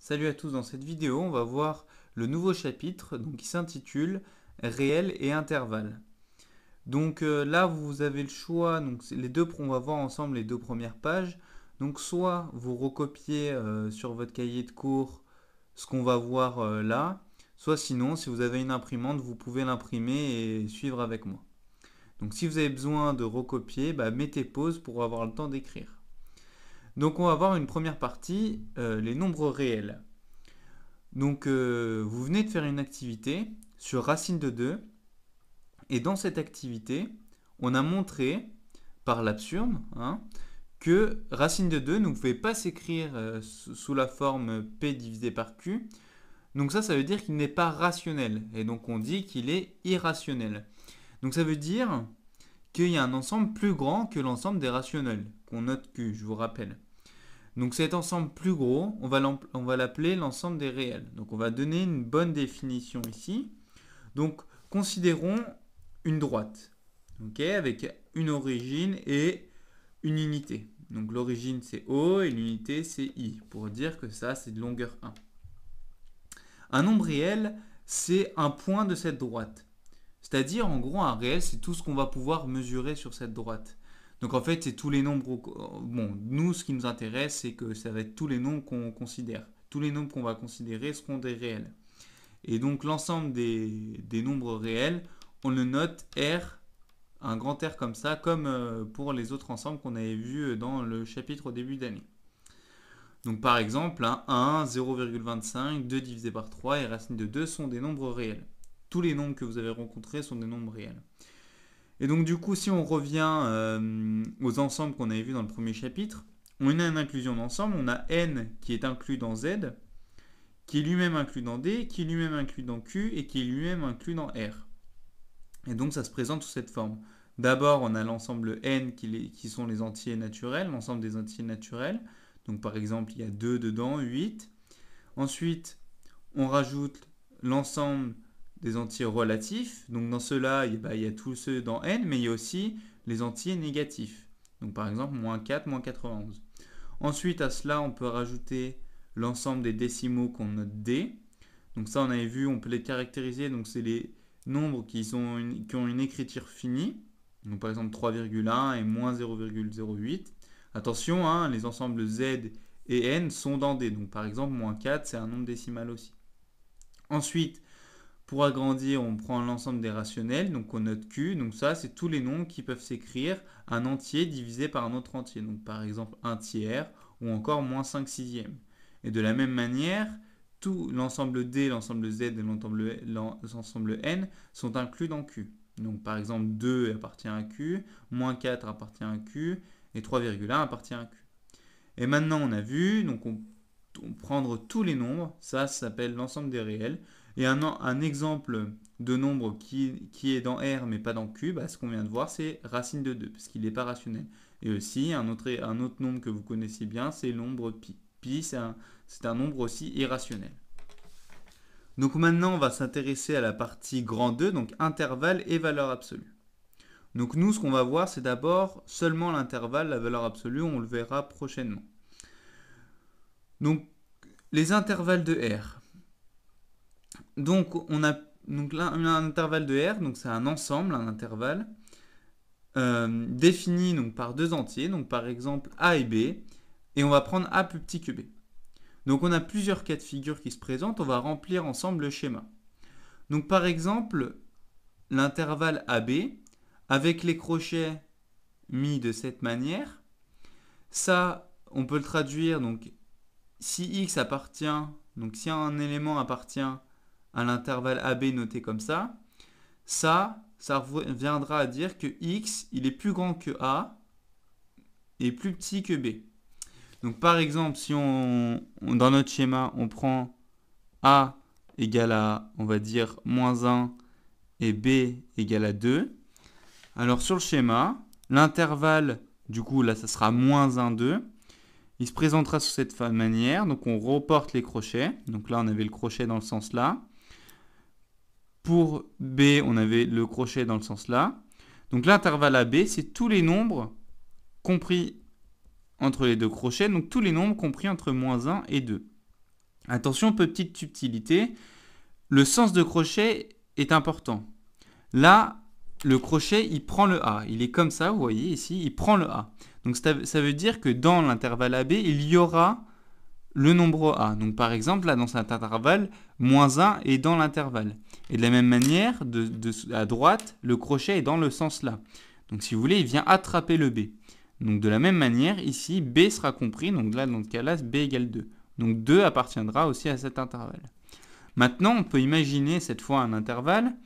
Salut à tous, dans cette vidéo on va voir le nouveau chapitre qui s'intitule Réel et intervalle. Là vous avez le choix, on va voir ensemble les deux premières pages. Donc soit vous recopiez sur votre cahier de cours ce qu'on va voir là, soit sinon si vous avez une imprimante vous pouvez l'imprimer et suivre avec moi. Donc si vous avez besoin de recopier, mettez pause pour avoir le temps d'écrire. Donc on va voir une première partie, les nombres réels. Vous venez de faire une activité sur racine de 2, et dans cette activité, on a montré, par l'absurde, que racine de 2 ne pouvait pas s'écrire sous la forme P divisé par Q. Donc ça veut dire qu'il n'est pas rationnel, et donc on dit qu'il est irrationnel. Donc ça veut dire qu'il y a un ensemble plus grand que l'ensemble des rationnels, qu'on note Q, je vous rappelle. Donc cet ensemble plus gros, on va l'appeler l'ensemble des réels. Donc on va donner une bonne définition ici. Donc considérons une droite, avec une origine et une unité. Donc l'origine c'est O et l'unité c'est I, pour dire que ça c'est de longueur 1. Un nombre réel, c'est un point de cette droite. C'est-à-dire en gros un réel c'est tout ce qu'on va pouvoir mesurer sur cette droite. Donc en fait, c'est tous les nombres. Bon, nous, ce qui nous intéresse, c'est que ça va être tous les nombres qu'on considère. Tous les nombres qu'on va considérer seront des réels. Et donc l'ensemble des nombres réels, on le note R, un grand R comme ça, comme pour les autres ensembles qu'on avait vus dans le chapitre au début d'année. Donc par exemple, 1, 0,25, 2 divisé par 3 et racine de 2 sont des nombres réels. Tous les nombres que vous avez rencontrés sont des nombres réels. Et donc du coup, si on revient aux ensembles qu'on avait vus dans le premier chapitre, on a une inclusion d'ensemble, on a n qui est inclus dans z, qui est lui-même inclus dans d, qui est lui-même inclus dans q et qui est lui-même inclus dans r. Et donc ça se présente sous cette forme. D'abord, on a l'ensemble n qui sont les entiers naturels, l'ensemble des entiers naturels. Donc par exemple, il y a 2 dedans, 8. Ensuite, on rajoute l'ensemble des entiers relatifs. Donc dans ceux-là, il y a tous ceux dans n, mais il y a aussi les entiers négatifs. Donc par exemple, moins 4, moins 91. Ensuite, à cela, on peut rajouter l'ensemble des décimaux qu'on note d. Donc ça, on avait vu, on peut les caractériser. Donc c'est les nombres qui ont une écriture finie. Donc par exemple 3,1 et moins 0,08. Attention, les ensembles z et n sont dans d. Donc par exemple, moins 4, c'est un nombre décimal aussi. Ensuite, pour agrandir, on prend l'ensemble des rationnels, donc on note Q. Donc ça, c'est tous les nombres qui peuvent s'écrire un entier divisé par un autre entier. Donc par exemple, 1 tiers ou encore moins 5 sixièmes. Et de la même manière, tout l'ensemble D, l'ensemble Z et l'ensemble N sont inclus dans Q. Donc par exemple, 2 appartient à Q, moins 4 appartient à Q et 3,1 appartient à Q. Et maintenant, on a vu, donc on prendre tous les nombres, ça s'appelle l'ensemble des réels. Et un exemple de nombre qui est dans R mais pas dans Q, ce qu'on vient de voir, c'est racine de 2, parce qu'il n'est pas rationnel. Et aussi, un autre nombre que vous connaissez bien, c'est le nombre pi. Pi, c'est un nombre aussi irrationnel. Donc maintenant, on va s'intéresser à la partie grand 2, donc intervalle et valeur absolue. Donc nous, ce qu'on va voir, c'est d'abord seulement l'intervalle, la valeur absolue, on le verra prochainement. Donc, les intervalles de R. Donc, on a un intervalle de R, donc c'est un ensemble, un intervalle, défini donc, par deux entiers, donc par exemple A et B, et on va prendre A plus petit que B. Donc, on a plusieurs cas de figure qui se présentent, on va remplir ensemble le schéma. Donc, par exemple, l'intervalle AB, avec les crochets mis de cette manière, ça, on peut le traduire, donc si X appartient, donc si un élément appartient à l'intervalle AB noté comme ça viendra à dire que X, il est plus grand que A et plus petit que B. Donc par exemple, si dans notre schéma, on prend A égale à, on va dire, moins 1 et B égale à 2, alors sur le schéma, l'intervalle, du coup là, ça sera moins 1, 2, il se présentera sous cette manière. Donc on reporte les crochets. Donc là, on avait le crochet dans le sens là. Pour B, on avait le crochet dans le sens là. Donc l'intervalle AB, c'est tous les nombres compris entre les deux crochets. Donc tous les nombres compris entre moins 1 et 2. Attention, petite subtilité, le sens de crochet est important. Là, le crochet, il prend le A. Il est comme ça, vous voyez ici, il prend le A. Donc ça veut dire que dans l'intervalle AB, il y aura le nombre A. Donc par exemple, là, dans cet intervalle, -1 est dans l'intervalle. Et de la même manière, à droite, le crochet est dans le sens là. Donc si vous voulez, il vient attraper le B. Donc de la même manière, ici, B sera compris. Donc là, dans ce cas-là, B égale 2. Donc 2 appartiendra aussi à cet intervalle. Maintenant, on peut imaginer cette fois un intervalle,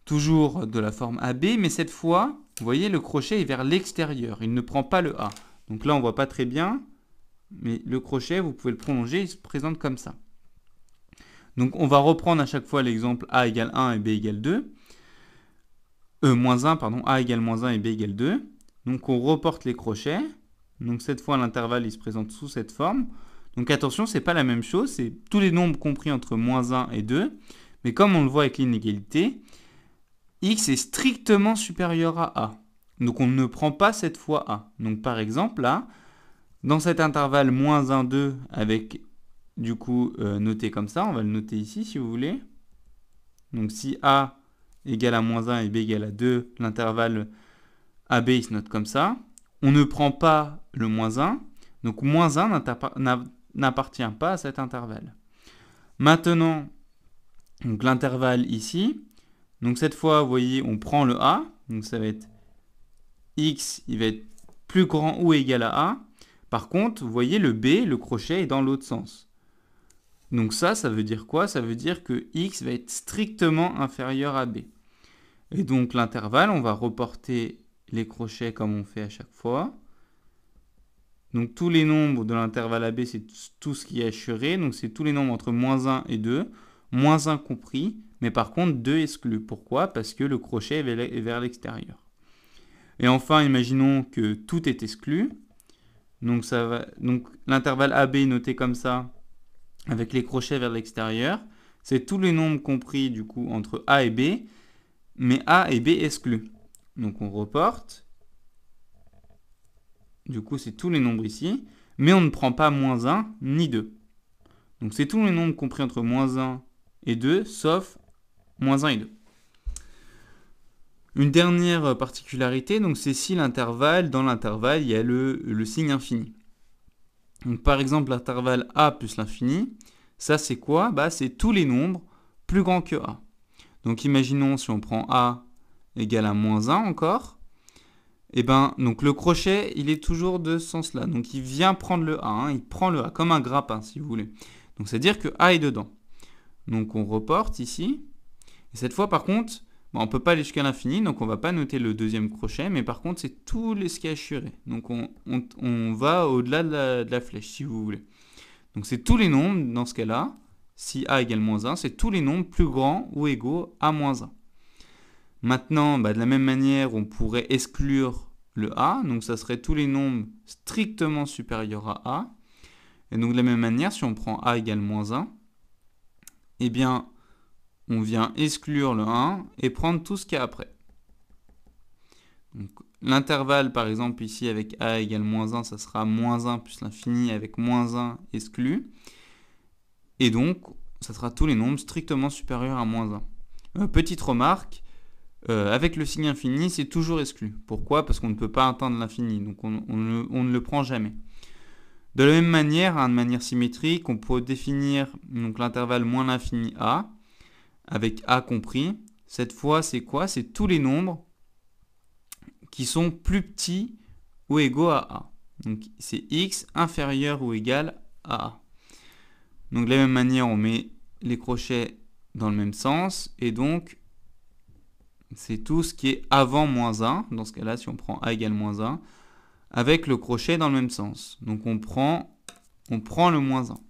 toujours de la forme AB, mais cette fois, vous voyez, le crochet est vers l'extérieur. Il ne prend pas le A. Donc là, on ne voit pas très bien, mais le crochet, vous pouvez le prolonger, il se présente comme ça. Donc on va reprendre à chaque fois l'exemple A égale 1 et B égale 2. Moins 1, pardon, A égale -1 et B égale 2. Donc on reporte les crochets. Donc cette fois, l'intervalle, il se présente sous cette forme. Donc attention, ce n'est pas la même chose, c'est tous les nombres compris entre -1 et 2. Mais comme on le voit avec l'inégalité, x est strictement supérieur à a. Donc on ne prend pas cette fois a. Donc par exemple, là, dans cet intervalle -1, 2, avec du coup noté comme ça, on va le noter ici si vous voulez. Donc si a égale à -1 et b égale à 2, l'intervalle AB il se note comme ça. On ne prend pas le -1, donc -1 n'appartient pas à cet intervalle. Maintenant, donc l'intervalle ici, donc cette fois, vous voyez, on prend le A, donc ça va être x, il va être plus grand ou égal à A. Par contre, vous voyez, le B, le crochet est dans l'autre sens. Donc ça veut dire quoi? Ça veut dire que x va être strictement inférieur à B. Et donc l'intervalle, on va reporter les crochets comme on fait à chaque fois. Donc tous les nombres de l'intervalle AB, c'est tout ce qui est assuré. Donc c'est tous les nombres entre -1 et 2, -1 compris, mais par contre 2 exclus. Pourquoi? Parce que le crochet est vers l'extérieur. Et enfin, imaginons que tout est exclu. Donc l'intervalle AB est noté comme ça, avec les crochets vers l'extérieur. C'est tous les nombres compris du coup entre A et B, mais A et B exclus. Donc on reporte. Du coup, c'est tous les nombres ici, mais on ne prend pas -1 ni 2. Donc c'est tous les nombres compris entre -1 et 2, sauf -1 et 2. Une dernière particularité, donc c'est si dans l'intervalle, il y a le signe infini. Donc par exemple, l'intervalle A plus l'infini, ça c'est quoi? C'est tous les nombres plus grands que A. Donc imaginons si on prend A égale à -1 encore, et donc le crochet, il est toujours de ce sens-là. Donc il vient prendre le A, il prend le A, comme un grappin si vous voulez. Donc c'est-à-dire que A est dedans. Donc on reporte ici. Et cette fois par contre, on ne peut pas aller jusqu'à l'infini, donc on ne va pas noter le deuxième crochet, mais par contre c'est tout ce qui est assuré. Donc on va au-delà de la flèche si vous voulez. Donc c'est tous les nombres dans ce cas-là. Si A égale -1, c'est tous les nombres plus grands ou égaux à -1. Maintenant, de la même manière, on pourrait exclure le A. Donc, ça serait tous les nombres strictement supérieurs à A. Et donc, de la même manière, si on prend A égale -1, eh bien, on vient exclure le 1 et prendre tout ce qu'il y a après. Donc, l'intervalle, par exemple, ici, avec A égale -1, ça sera -1 plus l'infini avec -1 exclu. Et donc, ça sera tous les nombres strictement supérieurs à -1. Petite remarque, avec le signe infini, c'est toujours exclu. Pourquoi? Parce qu'on ne peut pas atteindre l'infini, donc on ne le prend jamais. De la même manière, de manière symétrique, on peut définir l'intervalle moins l'infini A, avec A compris. Cette fois, c'est quoi? C'est tous les nombres qui sont plus petits ou égaux à A. Donc c'est x inférieur ou égal à A. Donc de la même manière, on met les crochets dans le même sens, et donc c'est tout ce qui est avant -1, dans ce cas-là, si on prend A égale -1, avec le crochet dans le même sens. Donc on prend le -1.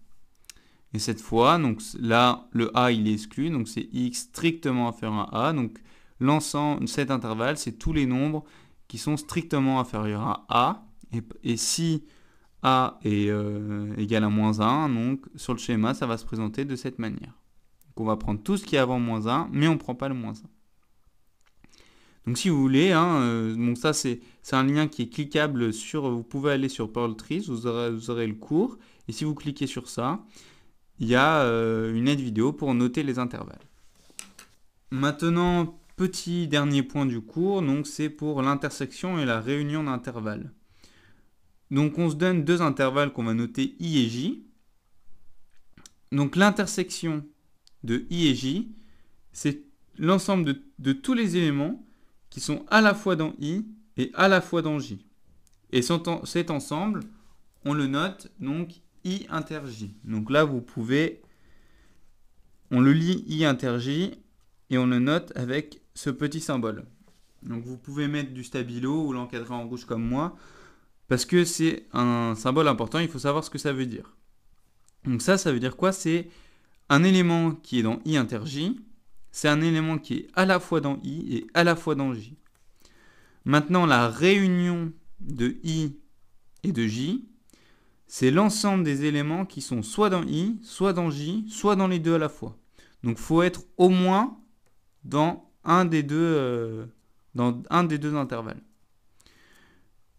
Et cette fois, donc là, le A il est exclu, donc c'est x strictement inférieur à A. Donc l'ensemble, cet intervalle, c'est tous les nombres qui sont strictement inférieurs à A. Et si A est égal à -1, donc sur le schéma, ça va se présenter de cette manière. Donc on va prendre tout ce qui est avant -1, mais on ne prend pas le -1. Donc si vous voulez, donc ça c'est un lien qui est cliquable sur, vous pouvez aller sur Perl Trees, vous aurez le cours, et si vous cliquez sur ça, il y a une aide vidéo pour noter les intervalles. Maintenant, petit dernier point du cours, donc c'est pour l'intersection et la réunion d'intervalles. Donc on se donne deux intervalles qu'on va noter I et J. Donc l'intersection de I et J, c'est l'ensemble de tous les éléments qui sont à la fois dans I et à la fois dans J. Et cet ensemble, on le note donc I inter J. Donc là, on le lit I inter J et on le note avec ce petit symbole. Donc vous pouvez mettre du stabilo ou l'encadrer en rouge comme moi, parce que c'est un symbole important, il faut savoir ce que ça veut dire. Donc ça veut dire quoi? C'est un élément qui est dans I inter J, c'est un élément qui est à la fois dans I et à la fois dans J. Maintenant, la réunion de I et de J, c'est l'ensemble des éléments qui sont soit dans I, soit dans J, soit dans les deux à la fois. Donc il faut être au moins dans un des deux intervalles.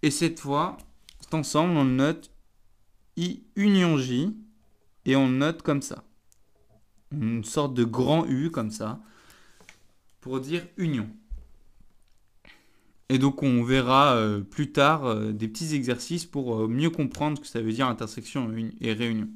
Et cette fois, cet ensemble, on le note I union J, et on le note comme ça. Une sorte de grand U comme ça, pour dire union. Et donc on verra plus tard des petits exercices pour mieux comprendre ce que ça veut dire intersection et réunion.